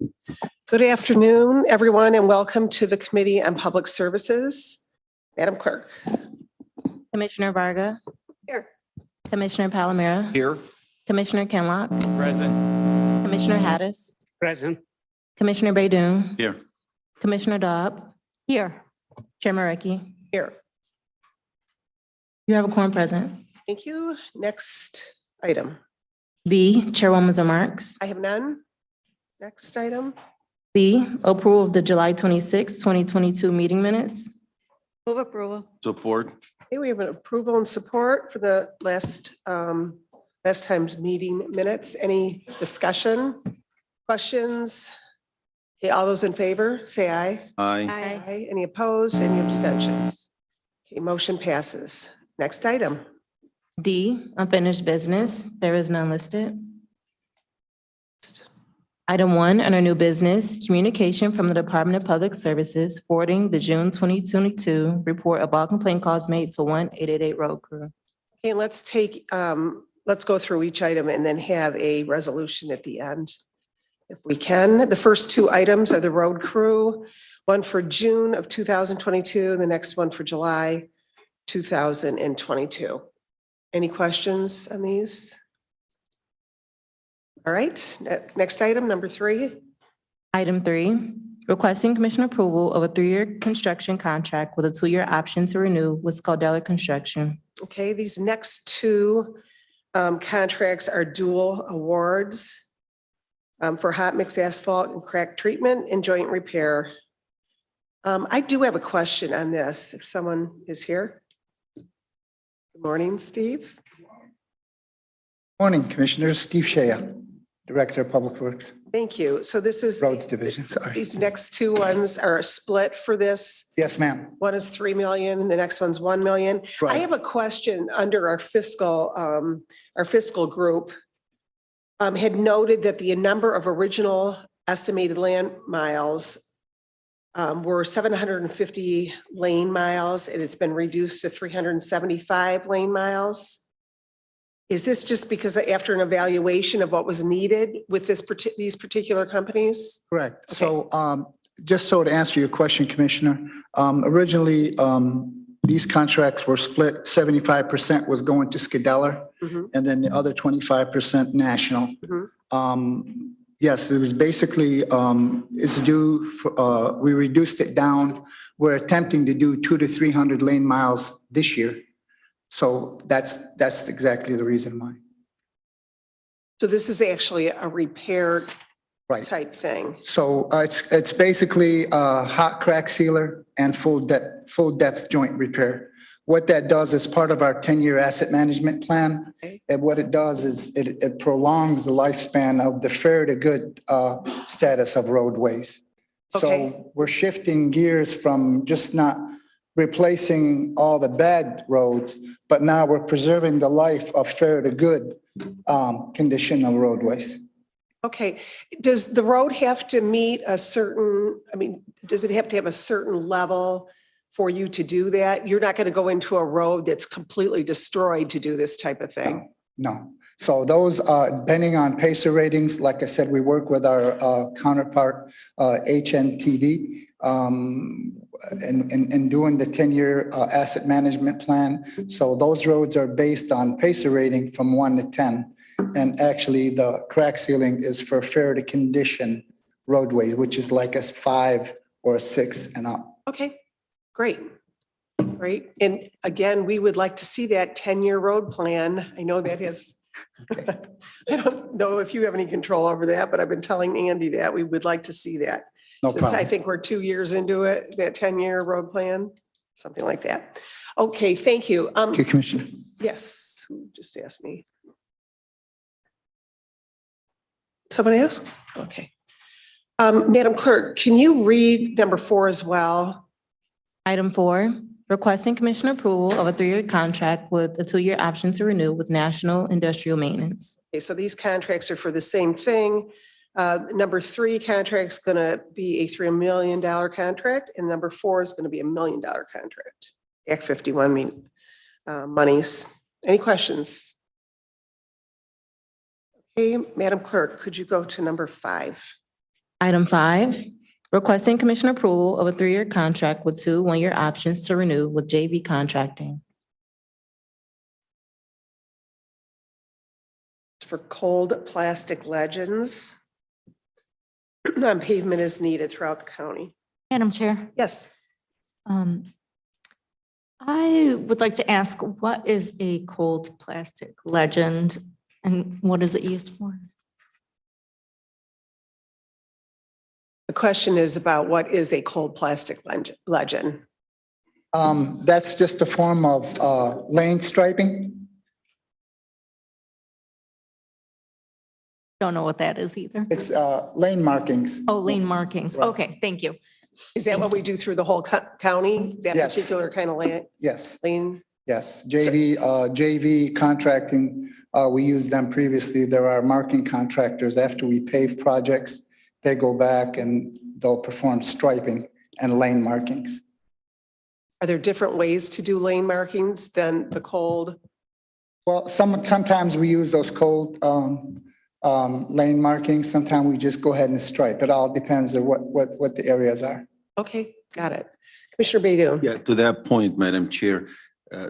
Good afternoon, everyone, and welcome to the Committee on Public Services. Madam Clerk. Commissioner Varga. Here. Commissioner Palomera. Here. Commissioner Kenlock. Present. Commissioner Hattis. Present. Commissioner Baydoun. Here. Commissioner Dobb. Here. Chair Marecki. Here. You have a quorum present. Thank you. Next item. B, Chairwoman's remarks. I have none. Next item. C, approval of the July 26, 2022 meeting minutes. Move approval. Support. Okay, we have an approval and support for the last time's meeting minutes. Any discussion, questions? Okay, all those in favor, say aye. Aye. Aye. Any opposed? Any abstentions? Okay, motion passes. Next item. D, unfinished business. There is none listed. Item 1, under new business, communication from the Department of Public Services forwarding the June 2022 report of all complaint calls made to 1-888 road crew. Okay, let's go through each item and then have a resolution at the end, if we can. The first two items are the road crew, one for June of 2022, the next one for July 2022. Any questions on these? All right, next item, number 3. Item 3, requesting commission approval of a 3-year construction contract with a 2-year option to renew with Scaldella Construction. Okay, these next two contracts are dual awards for hot mix asphalt and crack treatment and joint repair. I do have a question on this, if someone is here. Good morning, Steve. Morning, Commissioners. Steve Shea, Director of Public Works, Thank you. So this is, Roads Division. Sorry. these next two ones are split for this. Yes, ma'am. One is 3 million, and the next one's 1 million. I Right. have a question under our fiscal group. Had noted that the number of original estimated land miles were 750 lane miles, and it's been reduced to 375 lane miles. Is this just because after an evaluation of what was needed with these particular companies? Correct. Okay. So just so to answer your question, Commissioner, originally these contracts were split. 75% was going to Scadella, Mhm. and then the other 25% national. Mhm. Yes, it was basically, it's due, we reduced it down. We're attempting to do 200 to 300 lane miles this year. So that's exactly the reason why. So this is actually a repair Right. type thing. So it's basically a hot crack sealer and full depth joint repair. What that does is part of our 10-year asset management plan. Okay. And what it does is it prolongs the lifespan of the fair to good status of roadways. Okay. So we're shifting gears from just not replacing all the bad roads, but now we're preserving the life of fair to good condition of roadways. Okay, does the road have to meet a certain, does it have to have a certain level for you to do that? You're not going to go into a road that's completely destroyed to do this type of thing? No. So those, depending on PACER ratings, like I said, we work with our counterpart, HNTV, in doing the 10-year asset management plan. So those roads are based on PACER rating from 1 to 10. And actually the crack sealing is for fair to condition roadways, which is like a 5 or a 6 and up. Okay, great. Great. And again, we would like to see that 10-year road plan. I know that has, Okay. I don't know if you have any control over that, but I've been telling Andy that we would like to see that. No Since I problem. think we're 2 years into it, that 10-year road plan, something like that. Okay, thank you. Thank you, Commissioner. Yes, who just asked me? Somebody else? Okay. Madam Clerk, can you read number 4 as well? Item 4, requesting commission approval of a 3-year contract with a 2-year option to renew with National Industrial Maintenance. Okay, so these contracts are for the same thing. Number 3 contract is going to be a $3 million contract, and number 4 is going to be $1 million contract. Act 51 monies. Any questions? Okay, Madam Clerk, could you go to number 5? Item 5, requesting commission approval of a 3-year contract with 2 one-year options to renew with JV Contracting. For cold plastic legends. Pavement is needed throughout the county. Madam Chair, Yes. I would like to ask, what is a cold plastic legend and what is it used for? The question is about what is a cold plastic legend? That's just a form of lane striping. Don't know what that is either. It's lane markings. Oh, lane markings. Right. Okay, thank you. Is that what we do through the whole county? That Yes. particular kind of Yes, lane? yes. JV contracting, we used them previously. There are marking contractors. After we pave projects, they go back and they'll perform striping and lane markings. Are there different ways to do lane markings than the cold? Well, sometimes we use those cold lane markings. Sometimes we just go ahead and stripe. It all depends on what the areas are. Okay, got it. Commissioner Baydun. Yeah, to that point, Madam Chair,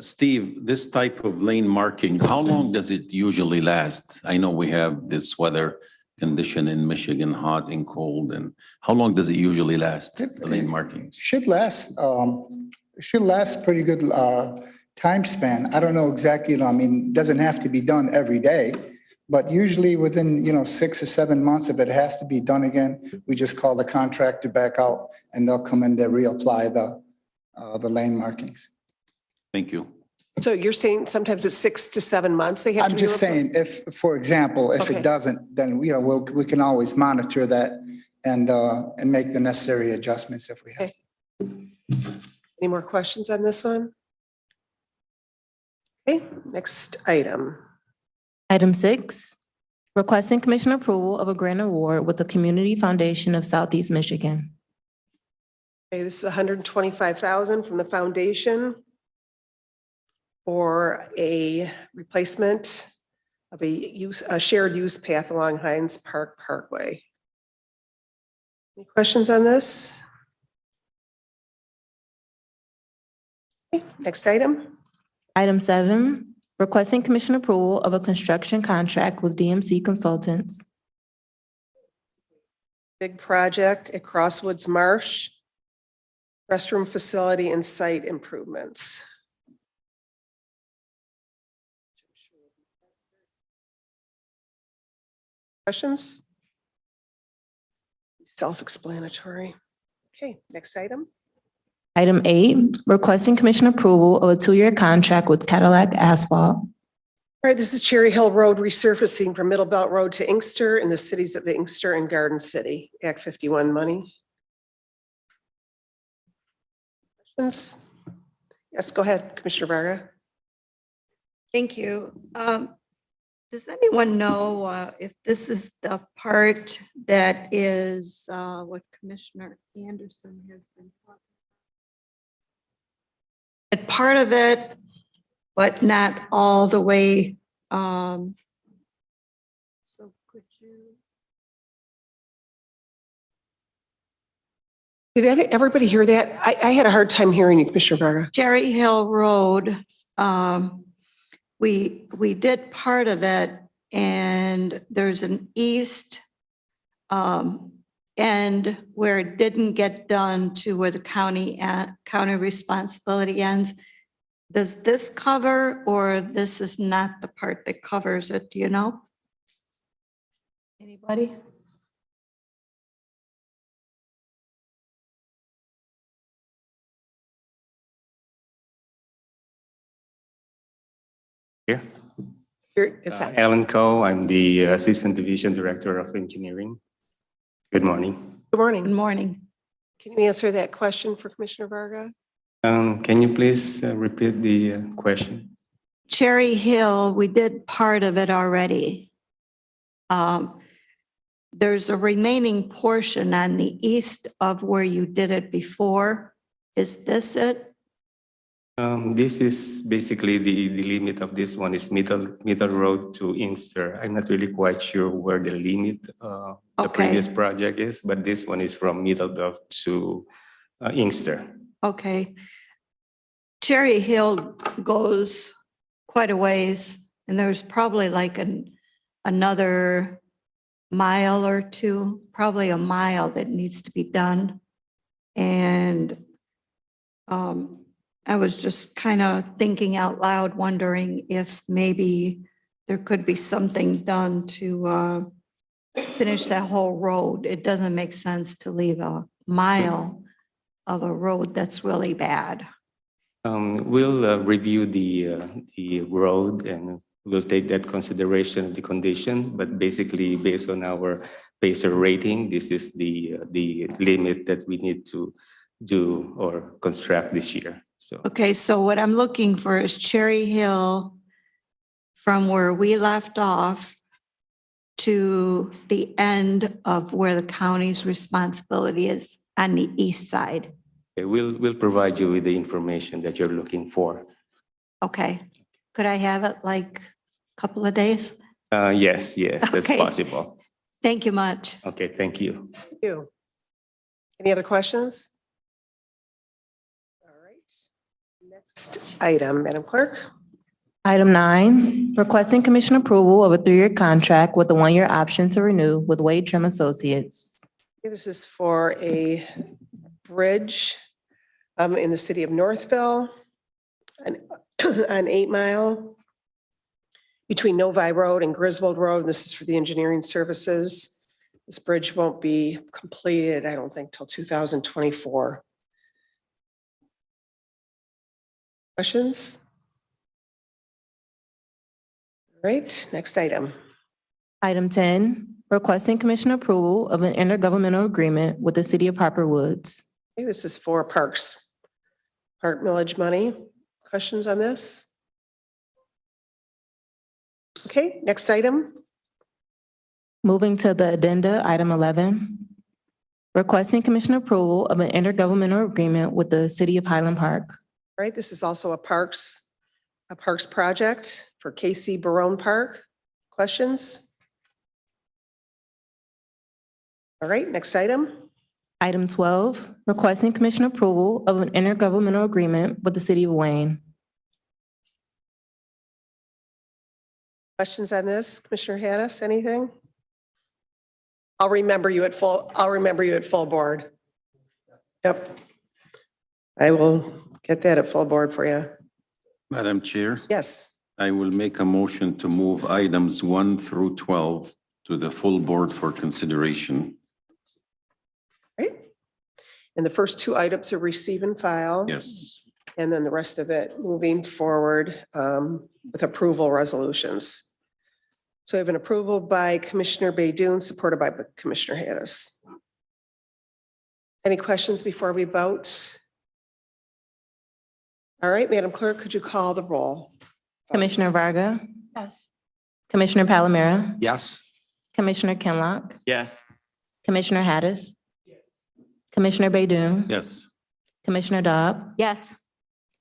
Steve, this type of lane marking, how long does it usually last? I know we have this weather condition in Michigan, hot and cold, and how long does it usually last, the lane markings? Should last pretty good time span. I don't know exactly, I mean, it doesn't have to be done every day, but usually within, 6 or 7 months, if it has to be done again, we just call the contractor back out and they'll come in to reapply the lane markings. Thank you. So you're saying sometimes it's 6 to 7 months they have to I'm be just saying, if, for example, if Okay. it doesn't, then, we can always monitor that and make the necessary adjustments if we have. Okay. Any more questions on this one? Okay, next item. Item 6, requesting commission approval of a grant award with the Community Foundation of Southeast Michigan. Okay, this is $125,000 from the foundation for a replacement of a shared use path along Hines Park Parkway. Any questions on this? Okay, next item. Item 7, requesting commission approval of a construction contract with DMC Consultants. Big project at Crosswoods Marsh, restroom facility and site improvements. Questions? Self-explanatory. Okay, next item. Item 8, requesting commission approval of a 2-year contract with Cadillac Asphalt. All right, this is Cherry Hill Road resurfacing from Middle Belt Road to Inkster in the cities of Inkster and Garden City, Act 51 money. Questions? Yes, go ahead, Commissioner Varga. Thank you. Does anyone know if this is the part that is what Commissioner Anderson has been talking about? Part of it, but not all the way. So could you? Did everybody hear that? I had a hard time hearing you, Commissioner Varga. Cherry Hill Road, we did part of it, and there's an east end where it didn't get done to where the county responsibility ends. Does this cover, or this is not the part that covers it? Do you know? Anybody? Here. It's on. Alan Coe, I'm the Assistant Division Director of Engineering. Good morning. Good morning. Good morning. Can you answer that question for Commissioner Varga? Can you please repeat the question? Cherry Hill, we did part of it already. There's a remaining portion on the east of where you did it before. Is this it? This is basically the limit of this one is Middle Road to Inkster. I'm not really quite sure where the limit, the Okay. previous project is, but this one is from Middlebelt to Inkster. Okay. Cherry Hill goes quite a ways, and there's probably like another mile or two, probably a mile that needs to be done. And I was just kind of thinking out loud, wondering if maybe there could be something done to finish that whole road. It doesn't make sense to leave a mile of a road that's really bad. We'll review the road and we'll take that consideration of the condition, but basically based on our PACER rating, this is the limit that we need to do or construct this year. So Okay, so what I'm looking for is Cherry Hill from where we left off to the end of where the county's responsibility is on the east side. okay, we'll provide you with the information that you're looking for. Okay, could I have it like a couple of days? Yes, that's Okay. possible. Thank you much. Okay, thank you. Thank you. Any other questions? All right. Next item, Madam Clerk. Item 9, requesting commission approval of a 3-year contract with a 1-year option to renew with Wade Trim Associates. This is for a bridge in the city of Northville, an 8 mile between Novi Road and Griswold Road. This is for the engineering services. This bridge won't be completed, I don't think, till 2024. Questions? All right, next item. Item 10, requesting commission approval of an intergovernmental agreement with the city of Harper Woods. Okay, this is for parks, park millage money. Questions on this? Okay, next item. Moving to the addenda, item 11, requesting commission approval of an intergovernmental agreement with the city of Highland Park. All right, this is also a parks project for KC Barone Park. Questions? All right, next item. Item 12, requesting commission approval of an intergovernmental agreement with the city of Wayne. Questions on this? Commissioner Haddis, anything? I'll remember you at full board. Yep. I will get that at full board for you. Madam Chair, Yes. I will make a motion to move items 1 through 12 to the full board for consideration. Right. And the first 2 items are receive and file. Yes. And then the rest of it moving forward with approval resolutions. So we have an approval by Commissioner Baydoun, supported by Commissioner Haddis. Any questions before we vote? All right, Madam Clerk, could you call the roll? Commissioner Varga, Yes. Commissioner Palomera, Yes. Commissioner Kinlock, Yes. Commissioner Haddis, Commissioner Baydoun, Yes. Commissioner Dobb, Yes.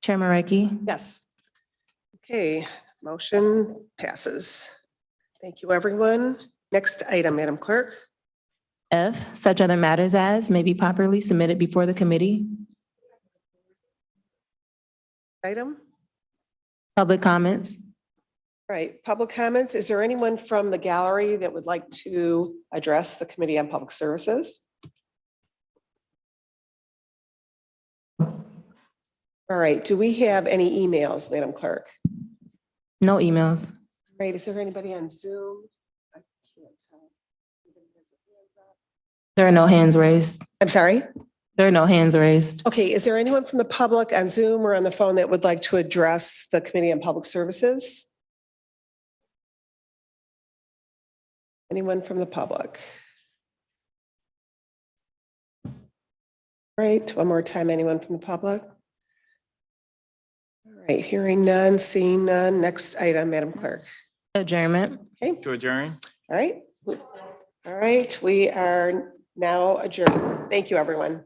Chair Mareki. Yes. Okay, motion passes. Thank you, everyone. Next item, Madam Clerk. F, such other matters as may be properly submitted before the committee. Item. Public comments. Right, public comments. Is there anyone from the gallery that would like to address the Committee on Public Services? All right, do we have any emails, Madam Clerk? No emails. Right, is there anybody on Zoom? I can't tell. There are no hands raised. I'm sorry? There are no hands raised. Okay, is there anyone from the public on Zoom or on the phone that would like to address the Committee on Public Services? Anyone from the public? Right, one more time, anyone from the public? All right, hearing none, seeing none. Next item, Madam Clerk. Adjournment. Okay, To adjourn? all right. All right, we are now adjourned. Thank you, everyone.